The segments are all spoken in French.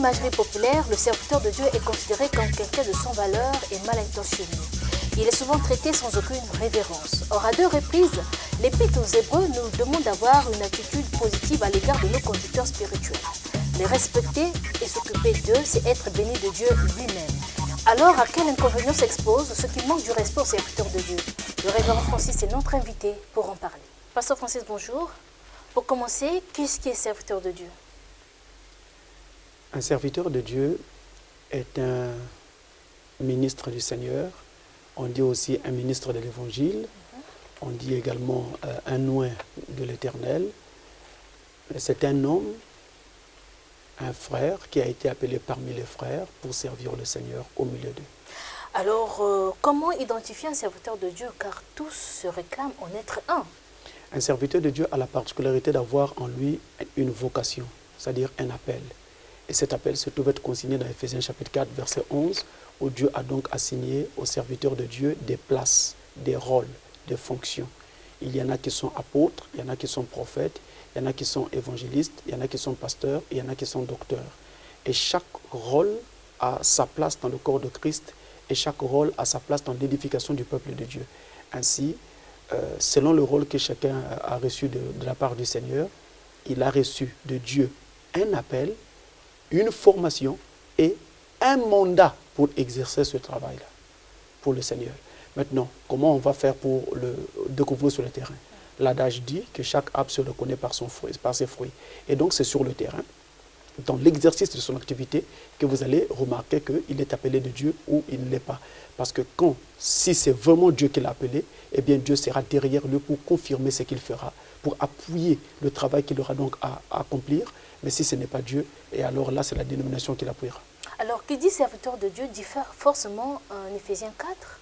l'imagerie populaire, le serviteur de Dieu est considéré comme quelqu'un de sans valeur et mal intentionné. Il est souvent traité sans aucune révérence. Or, à 2 reprises, l'Épître aux Hébreux nous demande d'avoir une attitude positive à l'égard de nos conducteurs spirituels. Les respecter et s'occuper d'eux, c'est être béni de Dieu lui-même. Alors, à quel inconvénient s'expose ce qui manque du respect aux serviteurs de Dieu? Le révérend Francis est notre invité pour en parler. Pasteur Francis, bonjour. Pour commencer, qu'est-ce qui est serviteur de Dieu? Un serviteur de Dieu est un ministre du Seigneur. On dit aussi un ministre de l'Évangile. On dit également un oint de l'Éternel. C'est un homme, un frère qui a été appelé parmi les frères pour servir le Seigneur au milieu d'eux. Alors, comment identifier un serviteur de Dieu? Car tous se réclament en être un. Un serviteur de Dieu a la particularité d'avoir en lui une vocation, c'est-à-dire un appel. Et cet appel se trouve être consigné dans Ephésiens chapitre 4, verset 11, où Dieu a donc assigné aux serviteurs de Dieu des places, des rôles, des fonctions. Il y en a qui sont apôtres, il y en a qui sont prophètes, il y en a qui sont évangélistes, il y en a qui sont pasteurs, il y en a qui sont docteurs. Et chaque rôle a sa place dans le corps de Christ et chaque rôle a sa place dans l'édification du peuple de Dieu. Ainsi, selon le rôle que chacun a reçu de la part du Seigneur, il a reçu de Dieu un appel, une formation et un mandat pour exercer ce travail-là, pour le Seigneur. Maintenant, comment on va faire pour le découvrir sur le terrain? L'adage dit que chaque arbre se reconnaît par ses fruits. Et donc c'est sur le terrain, dans l'exercice de son activité, que vous allez remarquer qu'il est appelé de Dieu ou il ne l'est pas. Parce que si c'est vraiment Dieu qui l'a appelé, eh bien Dieu sera derrière lui pour confirmer ce qu'il fera, pour appuyer le travail qu'il aura donc à accomplir. Mais si ce n'est pas Dieu, et alors là, c'est la dénomination qui l'appuiera. Alors, qui dit serviteur de Dieu diffère forcément en Éphésiens 4?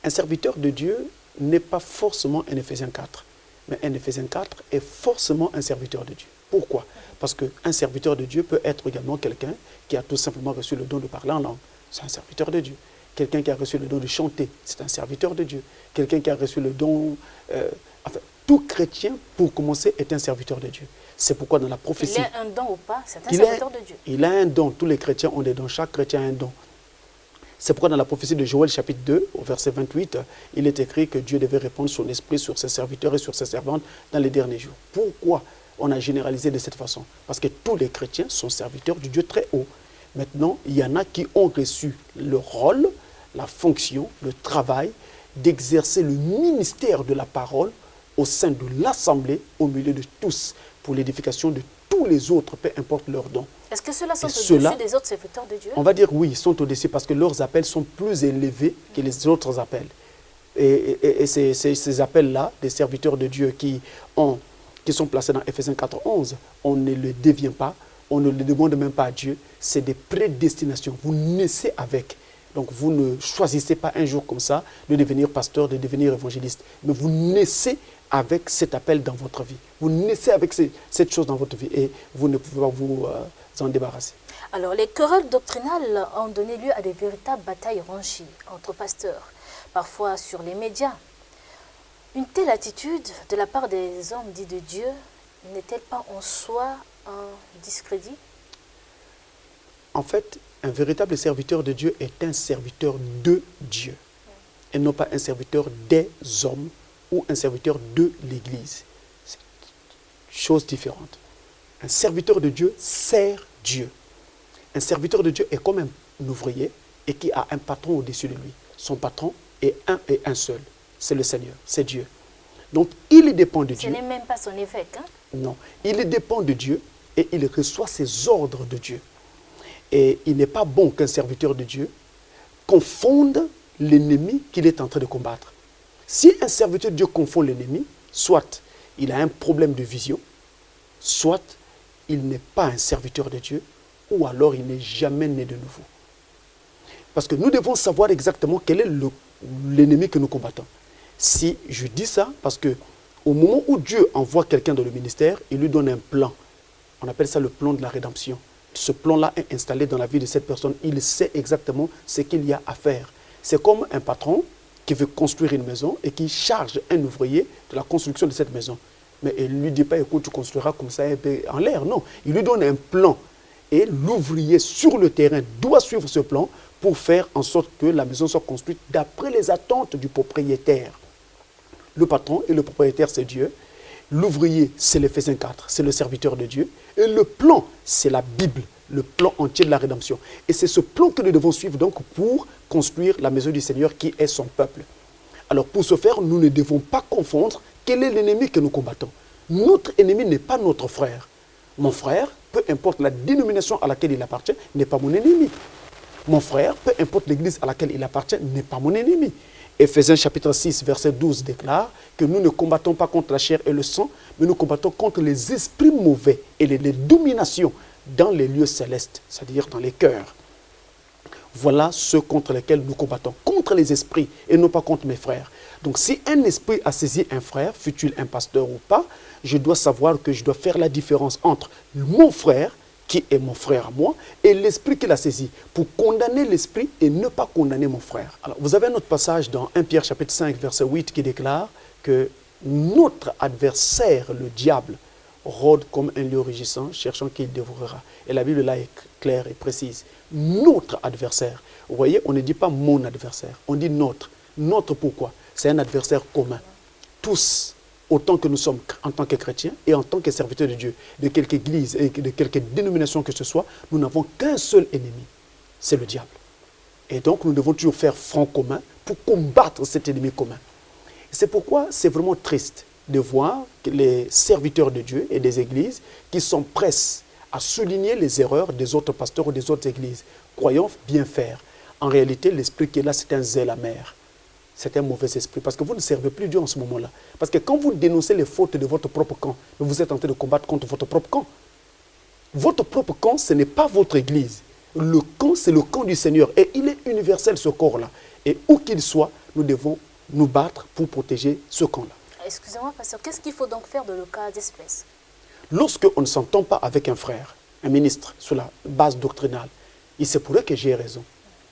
Un serviteur de Dieu n'est pas forcément un Éphésiens 4. Mais un Éphésiens 4 est forcément un serviteur de Dieu. Pourquoi? Parce qu'un serviteur de Dieu peut être également quelqu'un qui a tout simplement reçu le don de parler en langue. C'est un serviteur de Dieu. Quelqu'un qui a reçu le don de chanter, c'est un serviteur de Dieu. Quelqu'un qui a reçu le don... enfin, tout chrétien, pour commencer, est un serviteur de Dieu. C'est pourquoi dans la prophétie... Il a un don ou pas, c'est un serviteur de Dieu. Il a un don. Tous les chrétiens ont des dons. Chaque chrétien a un don. C'est pourquoi dans la prophétie de Joël, chapitre 2, au verset 28, il est écrit que Dieu devait répandre son esprit sur ses serviteurs et sur ses servantes dans les derniers jours. Pourquoi on a généralisé de cette façon? Parce que tous les chrétiens sont serviteurs du Dieu très haut. Maintenant, il y en a qui ont reçu le rôle, la fonction, le travail d'exercer le ministère de la parole au sein de l'assemblée, au milieu de tous, pour l'édification de tous les autres, peu importe leur don. Est-ce que ceux-là sont au-dessus des autres serviteurs de Dieu? On va dire oui, ils sont au-dessus parce que leurs appels sont plus élevés que les autres appels. Et ces appels-là, des serviteurs de Dieu qui sont placés dans Ephésiens 4, 11, on ne le devient pas, on ne le demande même pas à Dieu, c'est des prédestinations. Vous naissez avec. Donc vous ne choisissez pas un jour comme ça de devenir pasteur, de devenir évangéliste, mais vous naissez avec cet appel dans votre vie. Vous naissez avec cette chose dans votre vie et vous ne pouvez pas vous en débarrasser. Alors, les querelles doctrinales ont donné lieu à de véritables batailles rangies entre pasteurs, parfois sur les médias. Une telle attitude de la part des hommes dits de Dieu n'est-elle pas en soi un discrédit? En fait, un véritable serviteur de Dieu est un serviteur de Dieu et non pas un serviteur des hommes ou un serviteur de l'Église. C'est une chose différente. Un serviteur de Dieu sert Dieu. Un serviteur de Dieu est comme un ouvrier et qui a un patron au-dessus de lui. Son patron est un seul. C'est le Seigneur, c'est Dieu. Donc, il dépend de Dieu. Ce n'est même pas son évêque, hein? Non, il dépend de Dieu et il reçoit ses ordres de Dieu. Et il n'est pas bon qu'un serviteur de Dieu confonde l'ennemi qu'il est en train de combattre. Si un serviteur de Dieu confond l'ennemi, soit il a un problème de vision, soit il n'est pas un serviteur de Dieu, ou alors il n'est jamais né de nouveau. Parce que nous devons savoir exactement quel est l'ennemi que nous combattons. Si je dis ça, parce que au moment où Dieu envoie quelqu'un dans le ministère, il lui donne un plan. On appelle ça le plan de la rédemption. Ce plan-là est installé dans la vie de cette personne. Il sait exactement ce qu'il y a à faire. C'est comme un patron qui veut construire une maison et qui charge un ouvrier de la construction de cette maison. Mais il ne lui dit pas, écoute, tu construiras comme ça en l'air. Non, il lui donne un plan. Et l'ouvrier sur le terrain doit suivre ce plan pour faire en sorte que la maison soit construite d'après les attentes du propriétaire. Le patron et le propriétaire, c'est Dieu. L'ouvrier, c'est l'Éphésiens 4, c'est le serviteur de Dieu. Et le plan, c'est la Bible, le plan entier de la rédemption. Et c'est ce plan que nous devons suivre donc pour construire la maison du Seigneur qui est son peuple. Alors pour ce faire, nous ne devons pas confondre quel est l'ennemi que nous combattons. Notre ennemi n'est pas notre frère. Mon frère, peu importe la dénomination à laquelle il appartient, n'est pas mon ennemi. Mon frère, peu importe l'église à laquelle il appartient, n'est pas mon ennemi. Éphésiens chapitre 6, verset 12 déclare que nous ne combattons pas contre la chair et le sang, mais nous combattons contre les esprits mauvais et les dominations dans les lieux célestes, c'est-à-dire dans les cœurs. Voilà ceux contre lesquels nous combattons, contre les esprits et non pas contre mes frères. Donc si un esprit a saisi un frère, fût-il un pasteur ou pas, je dois savoir que je dois faire la différence entre mon frère, qui est mon frère à moi, et l'esprit qu'il a saisi, pour condamner l'esprit et ne pas condamner mon frère. Alors, vous avez un autre passage dans 1 Pierre chapitre 5, verset 8, qui déclare que notre adversaire, le diable, rôde comme un lion rugissant, cherchant qui il dévorera. Et la Bible là est claire et précise. Notre adversaire. Vous voyez, on ne dit pas mon adversaire, on dit notre. Notre pourquoi? C'est un adversaire commun. Tous, autant que nous sommes en tant que chrétiens et en tant que serviteurs de Dieu, de quelque église et de quelque dénomination que ce soit, nous n'avons qu'un seul ennemi, c'est le diable. Et donc nous devons toujours faire front commun pour combattre cet ennemi commun. C'est pourquoi c'est vraiment triste de voir que les serviteurs de Dieu et des églises qui sont prêts à souligner les erreurs des autres pasteurs ou des autres églises, croyant bien faire. En réalité, l'esprit qui est là, c'est un zèle amer. C'est un mauvais esprit, parce que vous ne servez plus Dieu en ce moment-là. Parce que quand vous dénoncez les fautes de votre propre camp, vous êtes en train de combattre contre votre propre camp. Votre propre camp, ce n'est pas votre église. Le camp, c'est le camp du Seigneur. Et il est universel, ce corps-là. Et où qu'il soit, nous devons nous battre pour protéger ce camp-là. Excusez-moi, pasteur, qu'est-ce qu'il faut donc faire dans le cas d'espèce? Lorsqu'on ne s'entend pas avec un frère, un ministre, sur la base doctrinale, il se pourrait que j'ai raison.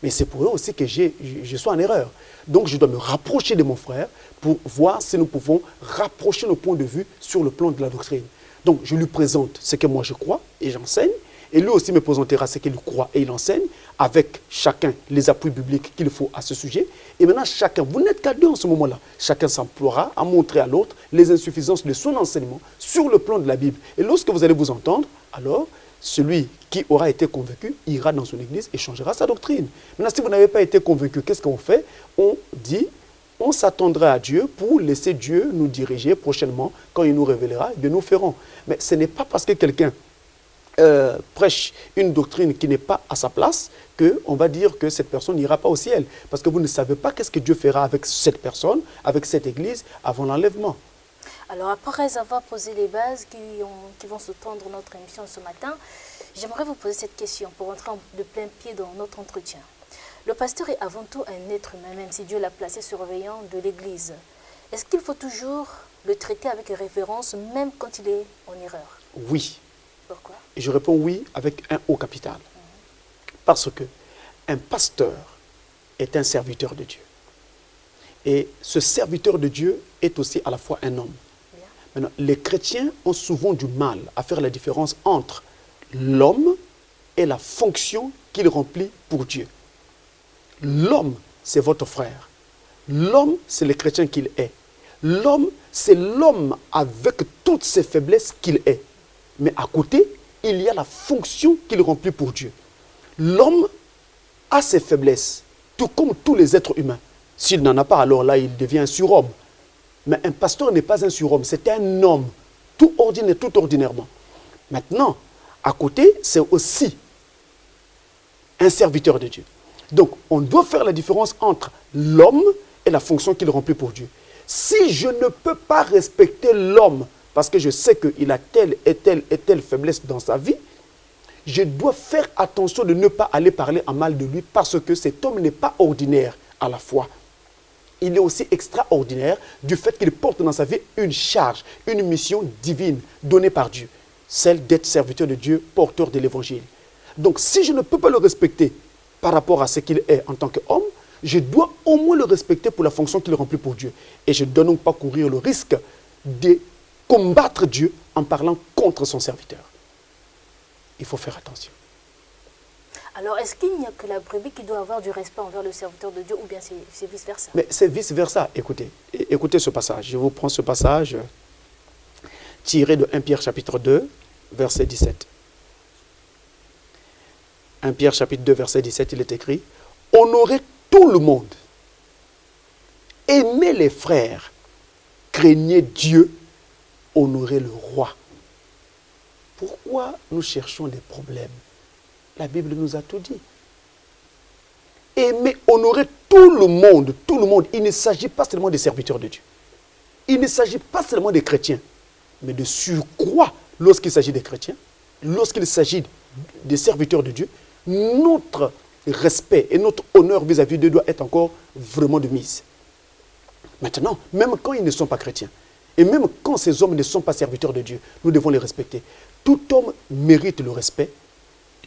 Mais c'est pour eux aussi que je sois en erreur. Donc je dois me rapprocher de mon frère pour voir si nous pouvons rapprocher nos points de vue sur le plan de la doctrine. Donc je lui présente ce que moi je crois et j'enseigne. Et lui aussi me présentera ce qu'il croit et il enseigne, avec chacun les appuis bibliques qu'il faut à ce sujet. Et maintenant chacun, vous n'êtes qu'à deux en ce moment-là, chacun s'emploiera à montrer à l'autre les insuffisances de son enseignement sur le plan de la Bible. Et lorsque vous allez vous entendre, alors celui qui aura été convaincu ira dans son église et changera sa doctrine. Maintenant, si vous n'avez pas été convaincu, qu'est-ce qu'on fait? On dit, on s'attendra à Dieu pour laisser Dieu nous diriger prochainement. Quand il nous révélera, bien nous ferons. Mais ce n'est pas parce que quelqu'un prêche une doctrine qui n'est pas à sa place qu'on va dire que cette personne n'ira pas au ciel. Parce que vous ne savez pas qu'est-ce que Dieu fera avec cette personne, avec cette église, avant l'enlèvement. Alors, après avoir posé les bases qui vont sous-tendre notre émission ce matin, j'aimerais vous poser cette question pour entrer de plein pied dans notre entretien. Le pasteur est avant tout un être humain, même si Dieu l'a placé surveillant de l'Église. Est-ce qu'il faut toujours le traiter avec révérence, même quand il est en erreur? Oui. Pourquoi? Et je réponds oui avec un haut capital. Parce que un pasteur est un serviteur de Dieu. Et ce serviteur de Dieu est aussi à la fois un homme. Maintenant, les chrétiens ont souvent du mal à faire la différence entre l'homme et la fonction qu'il remplit pour Dieu. L'homme, c'est votre frère. L'homme, c'est le chrétien qu'il est. L'homme, c'est l'homme avec toutes ses faiblesses qu'il est. Mais à côté, il y a la fonction qu'il remplit pour Dieu. L'homme a ses faiblesses, tout comme tous les êtres humains. S'il n'en a pas, alors là, il devient un surhomme. Mais un pasteur n'est pas un surhomme, c'est un homme, tout ordinairement. Maintenant, à côté, c'est aussi un serviteur de Dieu. Donc, on doit faire la différence entre l'homme et la fonction qu'il remplit pour Dieu. Si je ne peux pas respecter l'homme, parce que je sais qu'il a telle et telle faiblesse dans sa vie, je dois faire attention de ne pas aller parler en mal de lui, parce que cet homme n'est pas ordinaire à la fois. Il est aussi extraordinaire du fait qu'il porte dans sa vie une charge, une mission divine donnée par Dieu. Celle d'être serviteur de Dieu, porteur de l'évangile. Donc si je ne peux pas le respecter par rapport à ce qu'il est en tant qu'homme, je dois au moins le respecter pour la fonction qu'il remplit pour Dieu. Et je ne dois donc pas courir le risque de combattre Dieu en parlant contre son serviteur. Il faut faire attention. Alors, est-ce qu'il n'y a que la brebis qui doit avoir du respect envers le serviteur de Dieu ou bien c'est vice-versa? Mais c'est vice-versa. Écoutez, écoutez ce passage. Je vous prends ce passage tiré de 1 Pierre chapitre 2, verset 17. 1 Pierre chapitre 2, verset 17, il est écrit « Honorez tout le monde, aimez les frères, craignez Dieu, honorez le roi. » Pourquoi nous cherchons des problèmes? La Bible nous a tout dit. Aimer, honorer tout le monde, tout le monde. Il ne s'agit pas seulement des serviteurs de Dieu. Il ne s'agit pas seulement des chrétiens, mais de surcroît, lorsqu'il s'agit des chrétiens, lorsqu'il s'agit des serviteurs de Dieu, notre respect et notre honneur vis-à-vis d'eux doit être encore vraiment de mise. Maintenant, même quand ils ne sont pas chrétiens, et même quand ces hommes ne sont pas serviteurs de Dieu, nous devons les respecter. Tout homme mérite le respect,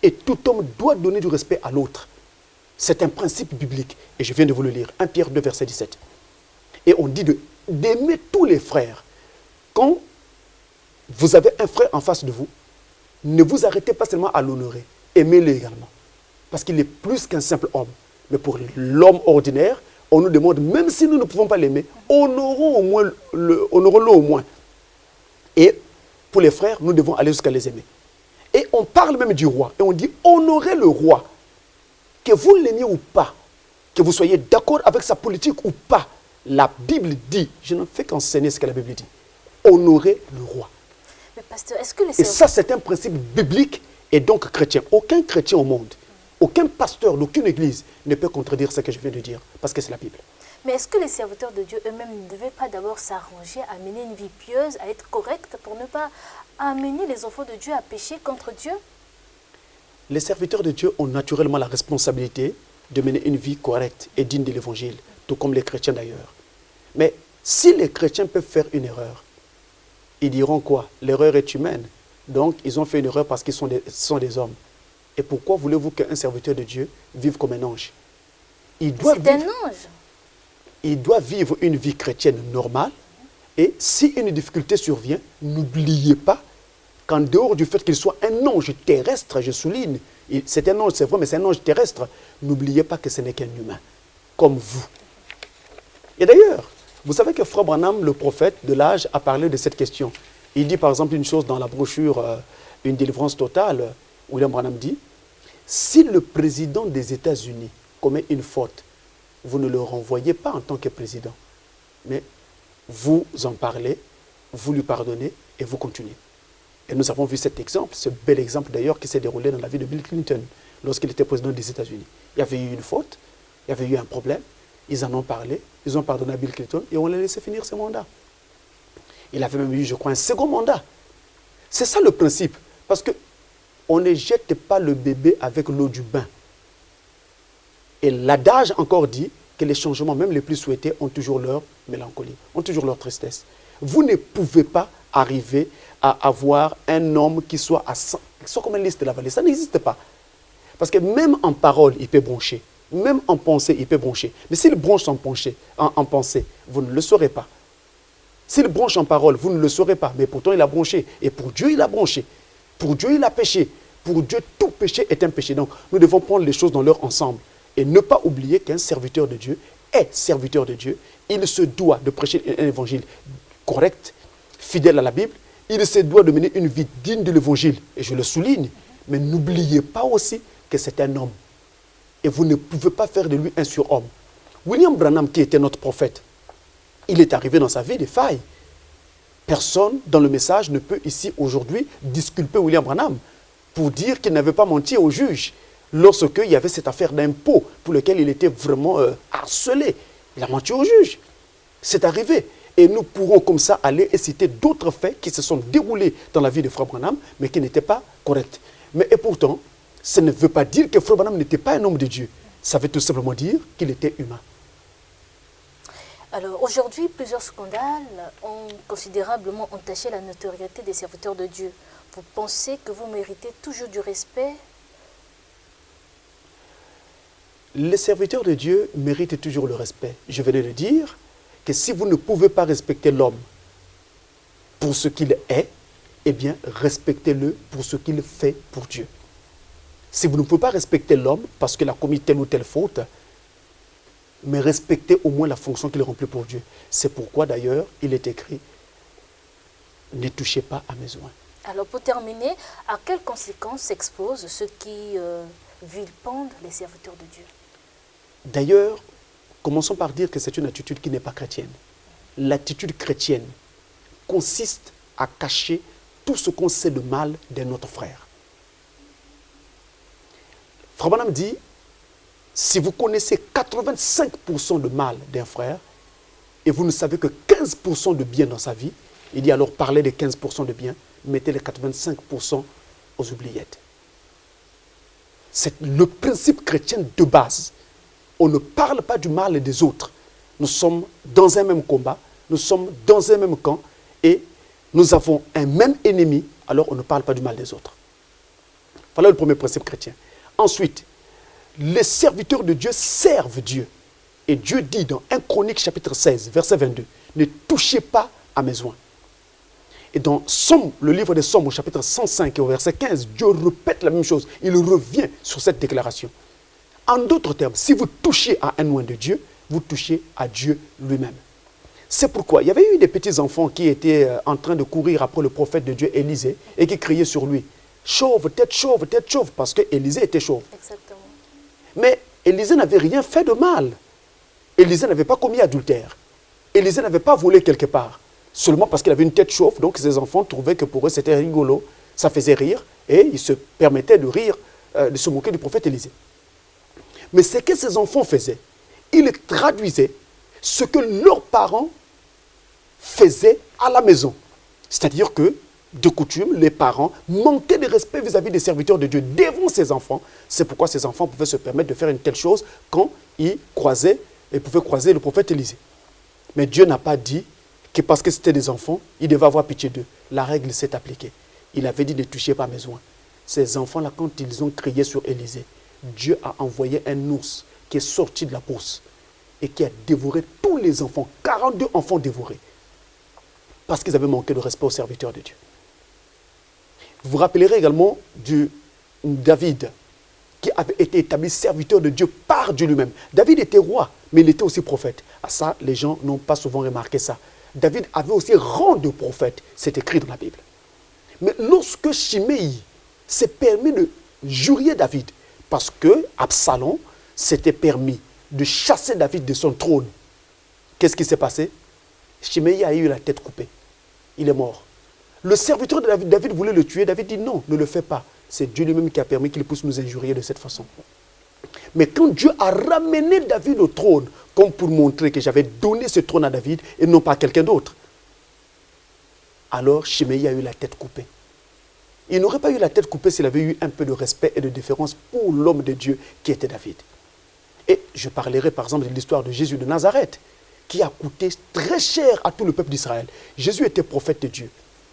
et tout homme doit donner du respect à l'autre. C'est un principe biblique, et je viens de vous le lire, 1 Pierre 2, verset 17. Et on dit d'aimer tous les frères. Quand vous avez un frère en face de vous, ne vous arrêtez pas seulement à l'honorer, aimez-le également. Parce qu'il est plus qu'un simple homme. Mais pour l'homme ordinaire, on nous demande, même si nous ne pouvons pas l'aimer, honorons-le au moins. Et pour les frères, nous devons aller jusqu'à les aimer. Et on parle même du roi, et on dit, honorez le roi. Que vous l'aimiez ou pas, que vous soyez d'accord avec sa politique ou pas, la Bible dit, je ne fais qu'enseigner ce que la Bible dit, honorer le roi. Mais pasteur, est-ce que Et ça, c'est un principe biblique et donc chrétien. Aucun chrétien au monde, aucun pasteur d'aucune église ne peut contredire ce que je viens de dire, parce que c'est la Bible. Mais est-ce que les serviteurs de Dieu eux-mêmes ne devaient pas d'abord s'arranger à mener une vie pieuse, à être corrects pour ne pas amener les enfants de Dieu à pécher contre Dieu? Les serviteurs de Dieu ont naturellement la responsabilité de mener une vie correcte et digne de l'évangile, tout comme les chrétiens d'ailleurs. Mais si les chrétiens peuvent faire une erreur, ils diront quoi? L'erreur est humaine. Donc, ils ont fait une erreur parce qu'ils sont des hommes. Et pourquoi voulez-vous qu'un serviteur de Dieu vive comme un ange? C'est un ange. Il doit vivre une vie chrétienne normale. Et si une difficulté survient, n'oubliez pas qu'en dehors du fait qu'il soit un ange terrestre, je souligne, c'est un ange, c'est vrai, mais c'est un ange terrestre, n'oubliez pas que ce n'est qu'un humain, comme vous. Et d'ailleurs, vous savez que Frère Branham, le prophète de l'âge, a parlé de cette question. Il dit par exemple une chose dans la brochure « Une délivrance totale », William Branham dit, « Si le président des États-Unis commet une faute, vous ne le renvoyez pas en tant que président, mais vous en parlez, vous lui pardonnez et vous continuez. » Et nous avons vu cet exemple, ce bel exemple d'ailleurs qui s'est déroulé dans la vie de Bill Clinton lorsqu'il était président des États-Unis. Il y avait eu une faute, il y avait eu un problème, ils en ont parlé, ils ont pardonné à Bill Clinton et on l'a laissé finir ses mandats. Il avait même eu, je crois, un second mandat. C'est ça le principe, parce qu'on ne jette pas le bébé avec l'eau du bain. Et l'adage encore dit que les changements, même les plus souhaités, ont toujours leur mélancolie, ont toujours leur tristesse. Vous ne pouvez pas arriver à avoir un homme qui soit comme un lys de la vallée. Ça n'existe pas. Parce que même en parole, il peut broncher. Même en pensée, il peut broncher. Mais s'il bronche en pensée, vous ne le saurez pas. S'il bronche en parole, vous ne le saurez pas. Mais pourtant, il a bronché. Et pour Dieu, il a bronché. Pour Dieu, il a péché. Pour Dieu, tout péché est un péché. Donc, nous devons prendre les choses dans leur ensemble. Et ne pas oublier qu'un serviteur de Dieu est serviteur de Dieu. Il se doit de prêcher un évangile correct, fidèle à la Bible. Il se doit de mener une vie digne de l'évangile. Et je le souligne. Mais n'oubliez pas aussi que c'est un homme. Et vous ne pouvez pas faire de lui un surhomme. William Branham, qui était notre prophète, il est arrivé dans sa vie des failles. Personne dans le message ne peut ici aujourd'hui disculper William Branham pour dire qu'il n'avait pas menti au juge lorsqu'il y avait cette affaire d'impôt pour laquelle il était vraiment harcelé. Il a menti au juge. C'est arrivé. Et nous pourrons comme ça aller et citer d'autres faits qui se sont déroulés dans la vie de Frère Branham, mais qui n'étaient pas corrects. Mais et pourtant, ça ne veut pas dire que Frère Branham n'était pas un homme de Dieu. Ça veut tout simplement dire qu'il était humain. Alors aujourd'hui, plusieurs scandales ont considérablement entaché la notoriété des serviteurs de Dieu. Vous pensez que vous méritez toujours du respect? Les serviteurs de Dieu méritent toujours le respect. Je venais de dire que si vous ne pouvez pas respecter l'homme pour ce qu'il est, eh bien, respectez-le pour ce qu'il fait pour Dieu. Si vous ne pouvez pas respecter l'homme parce qu'il a commis telle ou telle faute, mais respectez au moins la fonction qu'il remplit pour Dieu. C'est pourquoi d'ailleurs, il est écrit, ne touchez pas à mes oins. Alors pour terminer, à quelles conséquences s'exposent ceux qui vilipendent les serviteurs de Dieu? D'ailleurs, commençons par dire que c'est une attitude qui n'est pas chrétienne. L'attitude chrétienne consiste à cacher tout ce qu'on sait de mal de notre frère. Frère Branham dit, si vous connaissez 85% de mal d'un frère et vous ne savez que 15% de bien dans sa vie, il dit alors parlez des 15% de bien, mettez les 85% aux oubliettes. C'est le principe chrétien de base. On ne parle pas du mal des autres. Nous sommes dans un même combat, nous sommes dans un même camp et nous avons un même ennemi, alors on ne parle pas du mal des autres. Voilà le premier principe chrétien. Ensuite, les serviteurs de Dieu servent Dieu. Et Dieu dit dans 1 Chronique chapitre 16, verset 22, ne touchez pas à mes oins. Et dans Somme, le livre des Sommes, au chapitre 105 et au verset 15, Dieu répète la même chose. Il revient sur cette déclaration. En d'autres termes, si vous touchez à un oint de Dieu, vous touchez à Dieu lui-même. C'est pourquoi il y avait eu des petits enfants qui étaient en train de courir après le prophète de Dieu, Élisée, et qui criaient sur lui, chauve, parce que Élisée était chauve. Exactement. Mais Élisée n'avait rien fait de mal. Élisée n'avait pas commis adultère. Élisée n'avait pas volé quelque part. Seulement parce qu'il avait une tête chauve, donc ses enfants trouvaient que pour eux c'était rigolo, ça faisait rire, et ils se permettaient de rire, de se moquer du prophète Élisée. Mais ce que ces enfants faisaient, ils traduisaient ce que leurs parents faisaient à la maison. C'est-à-dire que, de coutume, les parents manquaient de respect vis-à-vis des serviteurs de Dieu devant ses enfants. C'est pourquoi ces enfants pouvaient se permettre de faire une telle chose quand ils pouvaient croiser le prophète Élisée. Mais Dieu n'a pas dit que parce que c'était des enfants, il devait avoir pitié d'eux. La règle s'est appliquée. Il avait dit ne touchez pas à mes oins. Ces enfants-là, quand ils ont crié sur Élisée, Dieu a envoyé un ours qui est sorti de la brousse et qui a dévoré tous les enfants, 42 enfants dévorés, parce qu'ils avaient manqué de respect aux serviteurs de Dieu. Vous vous rappellerez également de David, qui avait été établi serviteur de Dieu par Dieu lui-même. David était roi, mais il était aussi prophète. À ça, les gens n'ont pas souvent remarqué ça. David avait aussi rang de prophète, c'est écrit dans la Bible. Mais lorsque Shimei s'est permis de jurer David, parce que Absalom s'était permis de chasser David de son trône, qu'est-ce qui s'est passé? Shimei a eu la tête coupée. Il est mort. Le serviteur de David, David voulait le tuer. David dit non, ne le fais pas. C'est Dieu lui-même qui a permis qu'il puisse nous injurier de cette façon. Mais quand Dieu a ramené David au trône, comme pour montrer que j'avais donné ce trône à David et non pas à quelqu'un d'autre, alors Shimei a eu la tête coupée. Il n'aurait pas eu la tête coupée s'il avait eu un peu de respect et de déférence pour l'homme de Dieu qui était David. Et je parlerai par exemple de l'histoire de Jésus de Nazareth, qui a coûté très cher à tout le peuple d'Israël. Jésus était prophète de Dieu.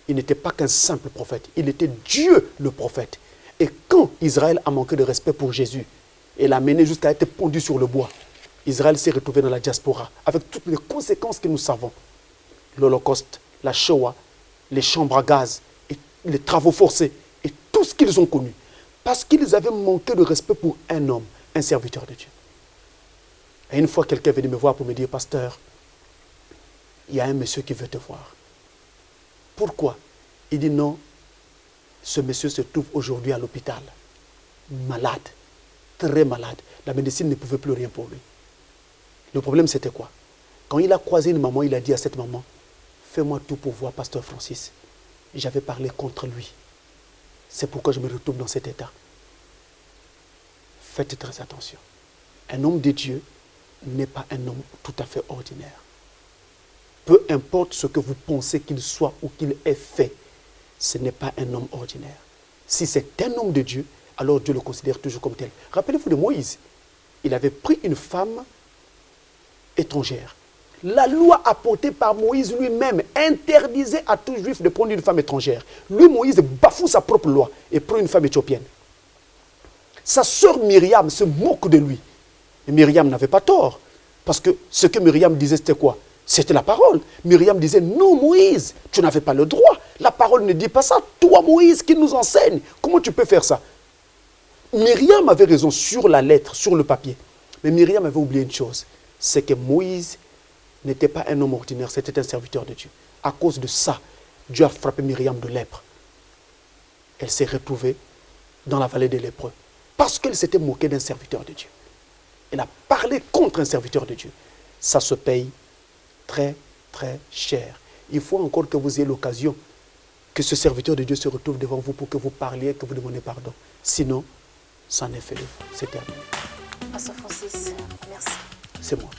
Il n'était pas qu'un simple prophète, il était Dieu le prophète. Et quand Israël a manqué de respect pour Jésus, et l'a mené jusqu'à être pendu sur le bois, Israël s'est retrouvé dans la diaspora, avec toutes les conséquences que nous savons. L'Holocauste, la Shoah, les chambres à gaz, et les travaux forcés, et tout ce qu'ils ont connu. Parce qu'ils avaient manqué de respect pour un homme, un serviteur de Dieu. Et une fois, quelqu'un est venu me voir pour me dire, pasteur, il y a un monsieur qui veut te voir. Pourquoi? Il dit non, ce monsieur se trouve aujourd'hui à l'hôpital, malade, très malade. La médecine ne pouvait plus rien pour lui. Le problème c'était quoi? Quand il a croisé une maman, il a dit à cette maman, fais-moi tout pour voir pasteur Francis. J'avais parlé contre lui. C'est pourquoi je me retrouve dans cet état. Faites très attention. Un homme de Dieu n'est pas un homme tout à fait ordinaire. Peu importe ce que vous pensez qu'il soit ou qu'il ait fait, ce n'est pas un homme ordinaire. Si c'est un homme de Dieu, alors Dieu le considère toujours comme tel. Rappelez-vous de Moïse. Il avait pris une femme étrangère. La loi apportée par Moïse lui-même interdisait à tout juif de prendre une femme étrangère. Lui, Moïse, bafoue sa propre loi et prend une femme éthiopienne. Sa sœur Myriam se moque de lui. Et Myriam n'avait pas tort. Parce que ce que Myriam disait, c'était quoi? C'était la parole. Myriam disait, non Moïse, tu n'avais pas le droit. La parole ne dit pas ça. Toi Moïse qui nous enseigne, comment tu peux faire ça? Myriam avait raison sur la lettre, sur le papier. Mais Myriam avait oublié une chose, c'est que Moïse n'était pas un homme ordinaire, c'était un serviteur de Dieu. À cause de ça, Dieu a frappé Myriam de lèpre. Elle s'est retrouvée dans la vallée des lépreux. Parce qu'elle s'était moquée d'un serviteur de Dieu. Elle a parlé contre un serviteur de Dieu. Ça se paye très, très cher. Il faut encore que vous ayez l'occasion que ce serviteur de Dieu se retrouve devant vous pour que vous parliez, que vous demandiez pardon. Sinon, ça n'est fait de vous. C'est terminé. Pasteur Francis, merci. C'est moi.